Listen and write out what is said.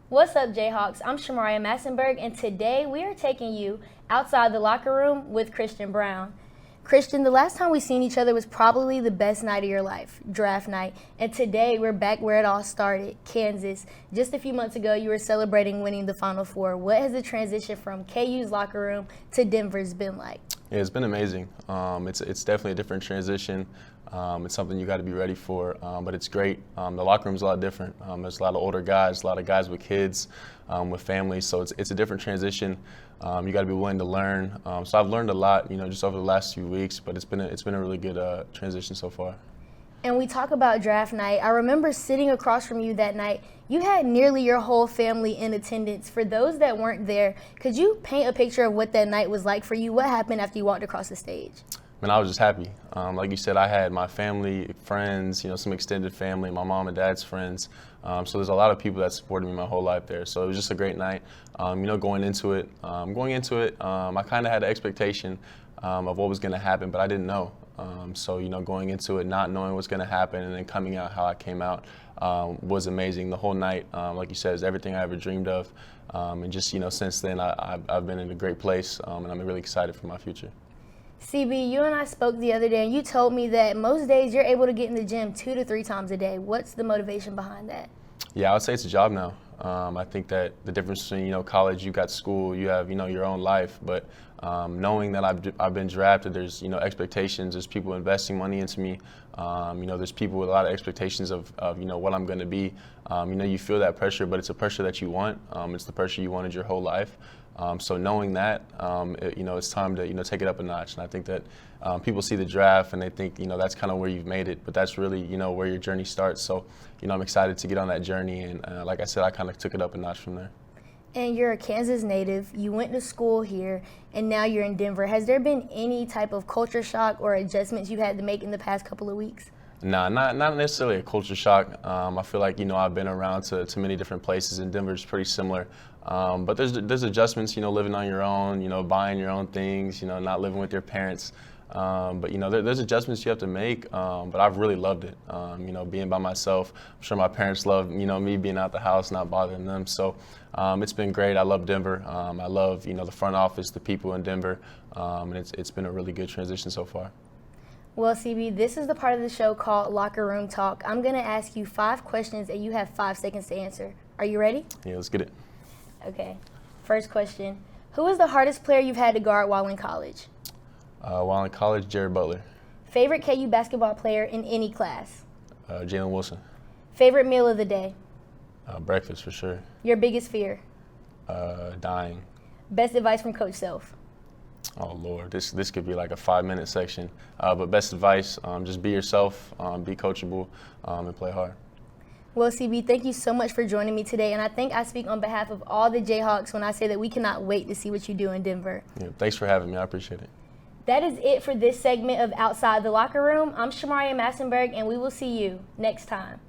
What's up, Jayhawks? I'm Shamaria Massenberg, and today we are taking you outside the locker room with Christian Braun. Christian, the last time we seen each other was probably the best night of your life, draft night. And today we're back where it all started, Kansas. Just a few months ago, you were celebrating winning the Final Four. What has the transition from KU's locker room to Denver's been like? Yeah, it's been amazing. It's definitely a different transition. It's something you got to be ready for, but it's great. The locker room's a lot different. There's a lot of older guys, a lot of guys with kids, with families, so it's a different transition. You got to be willing to learn. So I've learned a lot, just over the last few weeks, but it's been a really good transition so far. And we talk about draft night. I remember sitting across from you that night. You had nearly your whole family in attendance. For those that weren't there, could you paint a picture of what that night was like for you? What happened after you walked across the stage? Man, I was just happy. Like you said, I had my family, friends, some extended family, my mom and dad's friends. So there's a lot of people that supported me my whole life there. So it was just a great night. Going into it, I kind of had an expectation of what was going to happen, but I didn't know. So going into it, not knowing what's going to happen, and then coming out how I came out was amazing. The whole night, like you said, is everything I ever dreamed of. And just since then, I've been in a great place, and I'm really excited for my future. CB, you and I spoke the other day, and you told me that most days you're able to get in the gym 2 to 3 times a day. What's the motivation behind that? Yeah, I would say it's a job now. I think that the difference between college, you got school, you have your own life, but knowing that I've been drafted, there's expectations, there's people investing money into me. There's people with a lot of expectations of what I'm going to be. You feel that pressure, but it's a pressure that you want. It's the pressure you wanted your whole life. So knowing that, it's time to take it up a notch. And I think that people see the draft and they think that's kind of where you've made it, but that's really where your journey starts. So I'm excited to get on that journey, and like I said, I kind of took it up a notch from there. And you're a Kansas native. You went to school here, and now you're in Denver. Has there been any type of culture shock or adjustments you had to make in the past couple of weeks? Nah, not necessarily a culture shock. I feel like I've been around to many different places, and Denver's pretty similar. But there's adjustments, living on your own, buying your own things, not living with your parents. But there's adjustments you have to make. But I've really loved it. Being by myself. I'm sure my parents love me being out the house, not bothering them. So it's been great. I love Denver. I love the front office, the people in Denver, and it's been a really good transition so far. Well, CB, this is the part of the show called Locker Room Talk. I'm going to ask you 5 questions, and you have 5 seconds to answer. Are you ready? Yeah, let's get it. Okay. First question. Who is the hardest player you've had to guard while in college? While in college, Jared Butler. Favorite KU basketball player in any class? Jalen Wilson. Favorite meal of the day? Breakfast, for sure. Your biggest fear? Dying. Best advice from Coach Self? Oh, Lord, this could be like a 5-minute section. But best advice, just be yourself, be coachable, and play hard. Well, CB, thank you so much for joining me today. And I think I speak on behalf of all the Jayhawks when I say that we cannot wait to see what you do in Denver. Yeah, thanks for having me. I appreciate it. That is it for this segment of Outside the Locker Room. I'm Shamaria Massenberg, and we will see you next time.